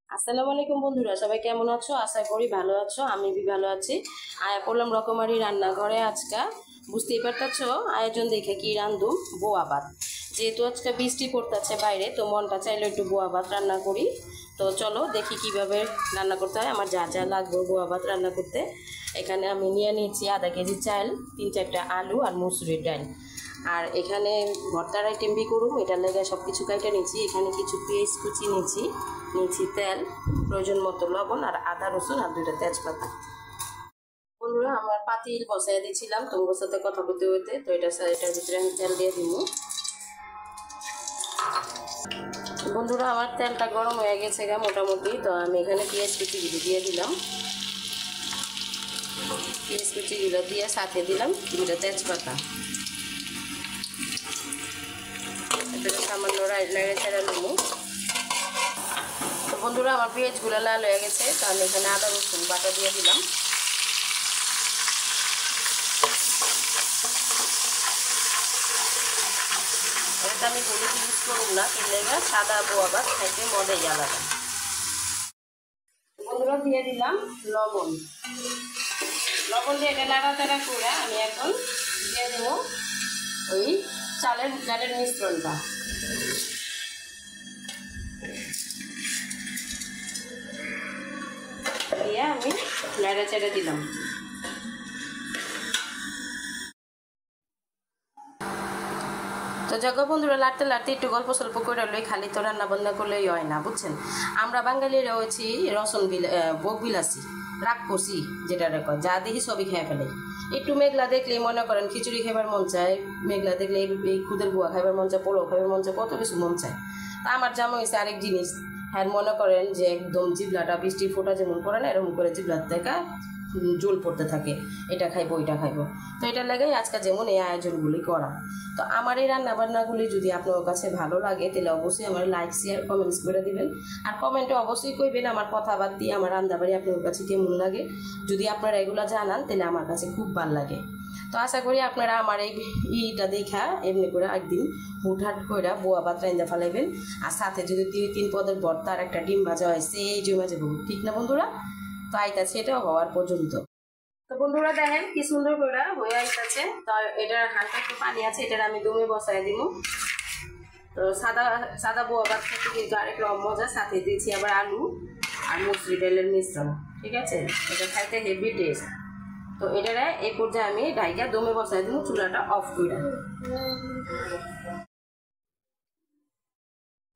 আসসালামু আলাইকুম বন্ধুরা, সবাই কেমন আছো? আশা করি ভালো আছো। আমি ভালো আছি। আয়া পড়লাম রকমারি রান্নাঘরে। আজকে বুঝতেই পারতেছো আয়োজন দেখে কি রান্ধুম, বোয়া ভাত। যেহেতু আজকে বৃষ্টি পড়তেছে বাইরে, তো মনটা চাইলো একটু বোয়া ভাত রান্না করি। তো চলো দেখি কিভাবে রান্না করতে হয়। আমার যা যা লাগবে বোয়া ভাত রান্না করতে, এখানে আমি নিয়ে নিয়েছি আধা কেজি চাল, 3-4টা আলু আর মসুরের ডাল। আর এখানে ভর্তার আইটেম বি করুম, এটার লেগে সব কিছু কাইটা নিয়েছি। এখানে কিছু পেঁয়াজ কুচি নিয়েছি তেল, প্রয়োজন মতো লবণ আর আদা রসুন আর 2টা তেজপাতা। বন্ধুরা, আমার পাতিল বসাই দিয়েছিলাম তোমার সাথে কথা বলতে হইতে, তো এটার ভিতরে আমি তেল দিয়ে দিব। বন্ধুরা, আমার তেলটা গরম হয়ে গেছে মোটামুটি। তো আমি এখানে পেঁয়াজ কুচিগুলো দিয়ে দিলাম। পেঁয়াজ কুচিগুলো দিয়ে সাথে দিলাম 2টা তেজপাতা। এটা সামান্য নেড়ে চেড়ে নেব। তো বন্ধুরা, আমার পেঁয়াজগুলো লাল হয়ে গেছে, তো আমি এখানে আদা রসুন বাটা দিয়ে দিলাম। এটা আমি হলুদ ইউজ করব না, কিনলে সাদা বোয়া ভাত খাইতে মজাই আলাদা। বন্ধুরা, দিয়ে দিলাম লবণ। লবণ দিয়ে এটা নাড়াচাড়া করে আমি এখন দিয়ে দেবো ওই চালের মিশ্রণটা। দিয়ে আমি নেড়ে চেড়ে দিলাম। তো যাগো বন্ধুরা, লাড়তে লাড়তে একটু গল্প স্বল্প করে লই, খালি তো রান্না বান্না করলেই হয় না, বুঝছেন। আমরা বাঙালিরা হচ্ছি ভোগ বিলাসী, রাগ করছি যেটা কয়, যা দেখি সবই খেয়ে ফেলে। একটু মেঘলা দেখলেই মনে করেন খিচুড়ি খাইবার মন চায়, মেঘলা দেখলে এই খুদের বুয়া খাইবার মন চায়, পোলাও খাইবার মন চায়, কত কিছু মন চায়। তা আমার জামা হয়েছে আরেক জিনিস, হ্যাঁ মনে করেন যে একদম জিবলাটা বৃষ্টি ফোটা যেমন পড়ে না, এরকম করে জিবলার দেখা জল পড়তে থাকে, এটা খাইবো ওইটা খাইবো। তো এটার লাগাই আজকে যেমন এই আয়োজনগুলি করা। তো আমার এই রান্নাবান্নাগুলি যদি আপনার কাছে ভালো লাগে, তাহলে অবশ্যই আমার লাইক শেয়ার কমেন্টস করে দিবেন। আর কমেন্টে অবশ্যই কইবেন আমার কথাবাদ দিয়ে আমার রান্নাবাড়ি আপনার কাছে কেমন লাগে। যদি আপনারা এগুলো জানান তাহলে আমার কাছে খুব ভালো লাগে। তো আশা করি আপনারা আমার এই ইটা দেখা এমনি করে একদিন হুটহাট করে বোয়া ভাত রাইন্দা ফেলাইবেন। আর সাথে যদি 2-3 পদের ভর্তা আর একটা ডিম ভাজা হয়, সেই জমা যাবো, ঠিক না বন্ধুরা? তো আইতাছে এটা হওয়ার পর্যন্ত। তো বন্ধুরা দেখেন কি সুন্দর করে হয়ে আইতাছে। তো এটার হালকা একটু পানি আছে, এটার আমি দমে বসাই দিব। তো সাদা বোয়া ভাত খেতে কিন্তু আরেক রকম মজা। সাথে দিয়েছি আবার আলু আর মসুরি ডালের মিশ্রণ, ঠিক আছে। এটা খাইতে হেভি টেস্ট। তো এটারে এই পর্যায়ে আমি ঢাইকা দমে বসাই দিব, চুলাটা অফ করে।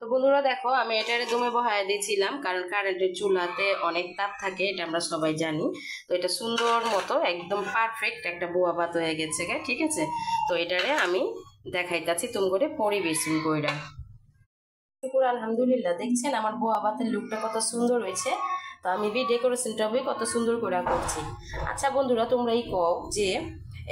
তো বন্ধুরা দেখো, আমি এটারে দমে বসায় দিয়েছিলাম, কারণ কারেন্টের চুলাতে অনেক তাপ থাকে, এটা আমরা সবাই জানি। তো এটা সুন্দর মতো একদম পারফেক্ট একটা বোয়া ভাত হয়ে গেছে, ঠিক আছে। তো এটারে আমি দেখাইতাছি তুমি করে পরিবেশন কইরা। আলহামদুলিল্লাহ, দেখছেন আমার বোয়া ভাতের লুকটা কত সুন্দর হয়েছে। তো আমি ডেকোরেশনটা কত সুন্দর করে করছি। আচ্ছা বন্ধুরা, তোমরা এই কও যে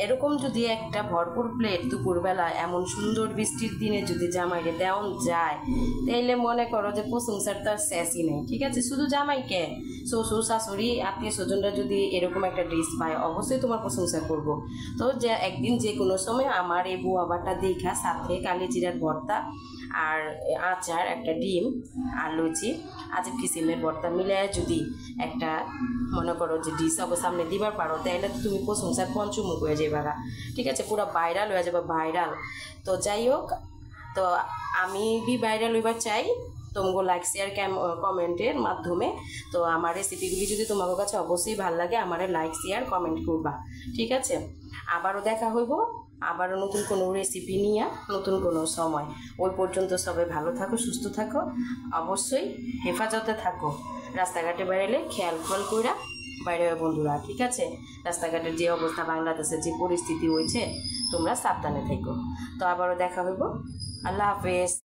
এরকম যদি একটা ভরপুর প্লেট দুপুরবেলা এমন সুন্দর বৃষ্টির দিনে যদি জামাইরে দেওয়া যায়, তাইলে মনে করো যে প্রশংসার তো আর শেষই নেই, ঠিক আছে। শুধু জামাইকে, শ্বশুর শাশুড়ি আত্মীয় স্বজনরা যদি এরকম একটা ড্রেস পায়, অবশ্যই তোমার প্রশংসা করব। তো যে একদিন যে কোনো সময় আমার এই বোয়া ভাতটা দেখা সাথে কালিজিরার ভর্তা আর আচার, একটা ডিম আর লুচি, আজিব কিসিমের ভর্তা মিলে যদি একটা মনে করো যে ডিশ অব সামনে দিবার পারো, তাহলে তুমি প্রশংসার পঞ্চমুখ হয়ে যাবে, ঠিক আছে। পুরো ভাইরাল হয়ে যাবে, ভাইরাল। তো যাই হোক, তো আমি ভাইরাল হইবার চাই তোমাকে লাইক শেয়ার কমেন্টের মাধ্যমে। তো আমার রেসিপিগুলি যদি তোমার কাছে অবশ্যই ভালো লাগে, আমার লাইক শেয়ার কমেন্ট করবা, ঠিক আছে। আবারও দেখা হইব, আবারও নতুন কোনো রেসিপি নিয়ে নতুন কোনো সময়। ওই পর্যন্ত সবাই ভালো থাকো, সুস্থ থাকো, অবশ্যই হেফাজতে থাকো। রাস্তাঘাটে বেরোলে খেয়াল কইরা বাইরে বন্ধুরা, ঠিক আছে। রাস্তাঘাটের যে অবস্থা, বাংলাদেশের যে পরিস্থিতি হয়েছে, তোমরা সাবধানে থেকো। তো আবারও দেখা হইব। আল্লাহ হাফেজ।